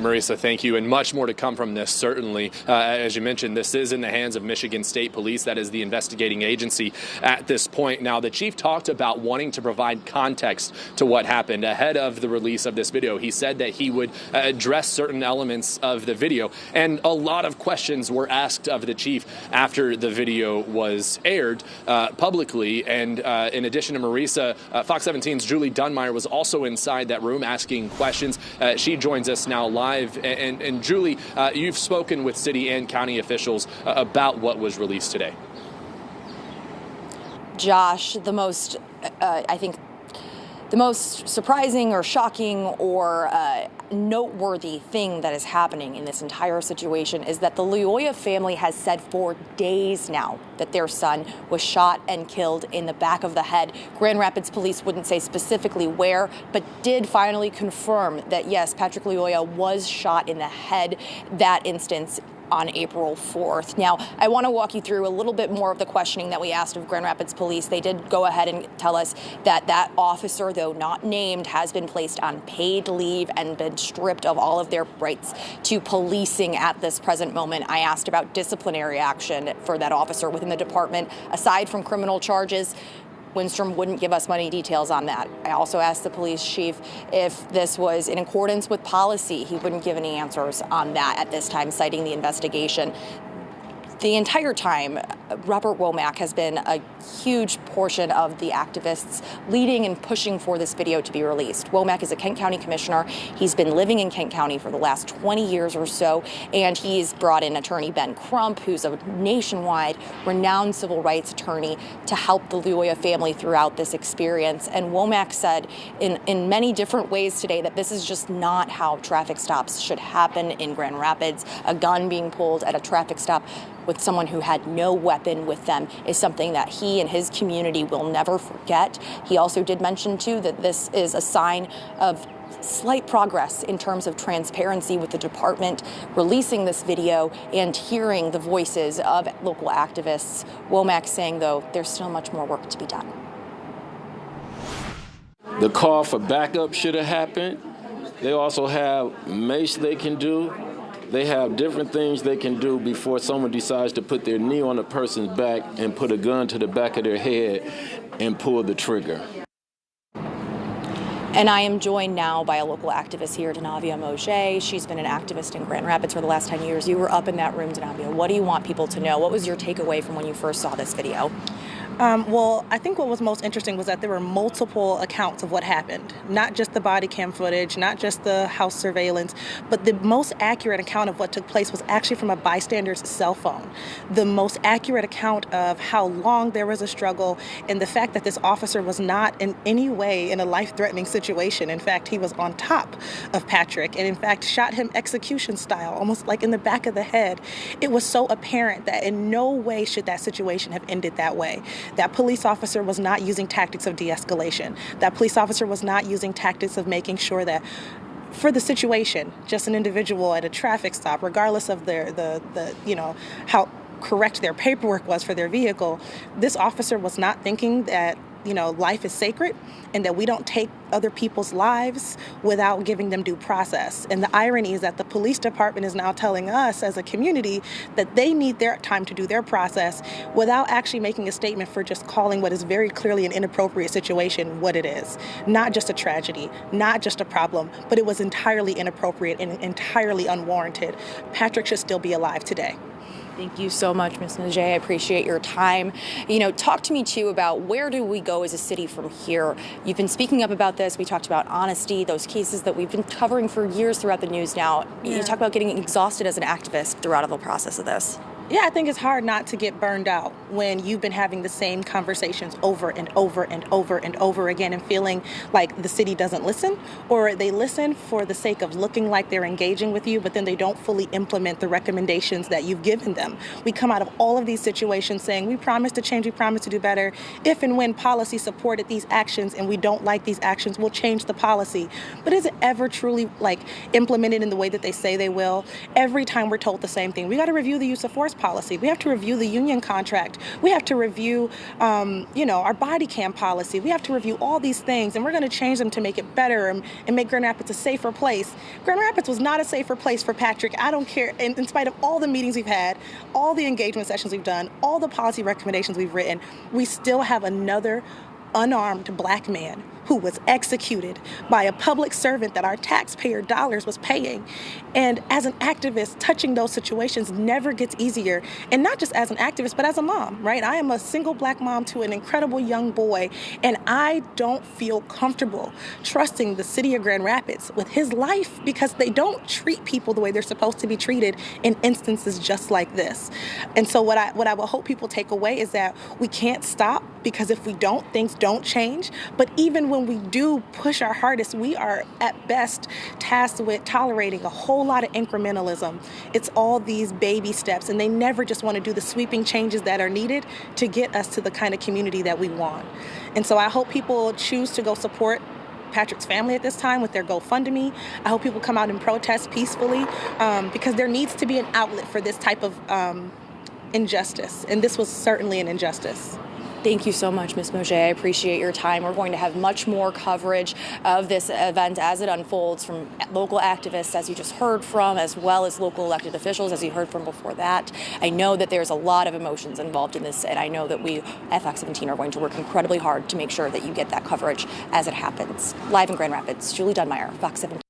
Marisa, thank you. And much more to come from this, certainly. As you mentioned, this is in the hands of Michigan State Police. That is the investigating agency at this point. Now, the chief talked about wanting to provide context to what happened ahead of the release of this video. He said that he would address certain elements of the video. And a lot of questions were asked of the chief after the video was aired publicly. And in addition to Marisa, Fox 17's Julie Dunmeyer was also inside that room asking questions. She joins us now live. And Julie, you've spoken with city and county officials about what was released today. Josh, the most, I think, the most surprising or shocking or noteworthy thing that is happening in this entire situation is that the Loyola family has said for days now that their son was shot and killed in the back of the head. Grand Rapids police wouldn't say specifically where, but did finally confirm that, yes, Patrick Loyola was shot in the head. That instance on April 4th. Now, I want to walk you through a little bit more of the questioning that we asked of Grand Rapids Police. They did go ahead and tell us that that officer, though not named, has been placed on paid leave and been stripped of all of their rights to policing at this present moment. I asked about disciplinary action for that officer within the department, aside from criminal charges. Windstrom wouldn't give us many details on that. I also asked the police chief if this was in accordance with policy. He wouldn't give any answers on that at this time, citing the investigation. The entire time, Robert Womack has been a huge portion of the activists leading and pushing for this video to be released. Womack is a Kent County commissioner. He's been living in Kent County for the last 20 years or so, and he's brought in attorney Ben Crump, who's a nationwide renowned civil rights attorney, to help the Loyola family throughout this experience. And Womack said in many different ways today that this is just not how traffic stops should happen in Grand Rapids. A gun being pulled at a traffic stop with someone who had no weapon with them is something that he and his community will never forget. He also did mention, too, that this is a sign of slight progress in terms of transparency with the department releasing this video and hearing the voices of local activists. Womack saying, though, there's still much more work to be done. The call for backup should have happened. They also have mace they can do. They have different things they can do before someone decides to put their knee on a person's back and put a gun to the back of their head and pull the trigger. And I am joined now by a local activist here, Denavia Moshe. She's been an activist in Grand Rapids for the last 10 years. You were up in that room, Denavia. What do you want people to know? What was your takeaway from when you first saw this video? Well, I think what was most interesting was that there were multiple accounts of what happened. Not just the body cam footage, not just the house surveillance, but the most accurate account of what took place was actually from a bystander's cell phone. The most accurate account of how long there was a struggle and the fact that this officer was not in any way in a life-threatening situation. In fact, he was on top of Patrick and in fact shot him execution style, almost like in the back of the head. It was so apparent that in no way should that situation have ended that way. That police officer was not using tactics of de-escalation. That police officer was not using tactics of making sure that for the situation, just an individual at a traffic stop, regardless of how correct their paperwork was for their vehicle, this officer was not thinking that life is sacred and that we don't take other people's lives without giving them due process. And the irony is that the police department is now telling us as a community that they need their time to do their process without actually making a statement for just calling what is very clearly an inappropriate situation what it is. Not just a tragedy, not just a problem, but it was entirely inappropriate and entirely unwarranted. Patrick should still be alive today. Thank you so much, Ms. Najee. I appreciate your time. Talk to me, too, about where do we go as a city from here? You've been speaking up about this. We talked about honesty, those cases that we've been covering for years throughout the news now. Yeah. You talk about getting exhausted as an activist throughout the process of this. Yeah, I think it's hard not to get burned out when you've been having the same conversations over and over and over and over again and feeling like the city doesn't listen, or they listen for the sake of looking like they're engaging with you, but then they don't fully implement the recommendations that you've given them. We come out of all of these situations saying we promise to change, we promise to do better. If and when policy supported these actions and we don't like these actions, we'll change the policy. But is it ever truly implemented in the way that they say they will? Every time we're told the same thing. We got to review the use of force policy. We have to review the union contract. We have to review, our body cam policy. We have to review all these things, and we're going to change them to make it better and make Grand Rapids a safer place. Grand Rapids was not a safer place for Patrick. I don't care. In spite of all the meetings we've had, all the engagement sessions we've done, all the policy recommendations we've written, we still have another unarmed black man who was executed by a public servant that our taxpayer dollars was paying. And as an activist, touching those situations never gets easier. And not just as an activist, but as a mom, right? I am a single black mom to an incredible young boy, and I don't feel comfortable trusting the city of Grand Rapids with his life because they don't treat people the way they're supposed to be treated in instances just like this. And so what I will hope people take away is that we can't stop, because if we don't, things don't change. But even when we do push our hardest, we are at best tasked with tolerating a whole lot of incrementalism. It's all these baby steps, and they never just want to do the sweeping changes that are needed to get us to the kind of community that we want. And so I hope people choose to go support Patrick's family at this time with their GoFundMe. I hope people come out and protest peacefully, because there needs to be an outlet for this type of injustice. And this was certainly an injustice. Thank you so much, Ms. Mauger. I appreciate your time. We're going to have much more coverage of this event as it unfolds from local activists, as you just heard from, as well as local elected officials, as you heard from before that. I know that there's a lot of emotions involved in this, and I know that we at Fox 17 are going to work incredibly hard to make sure that you get that coverage as it happens. Live in Grand Rapids, Julie Dunmeyer, Fox 17.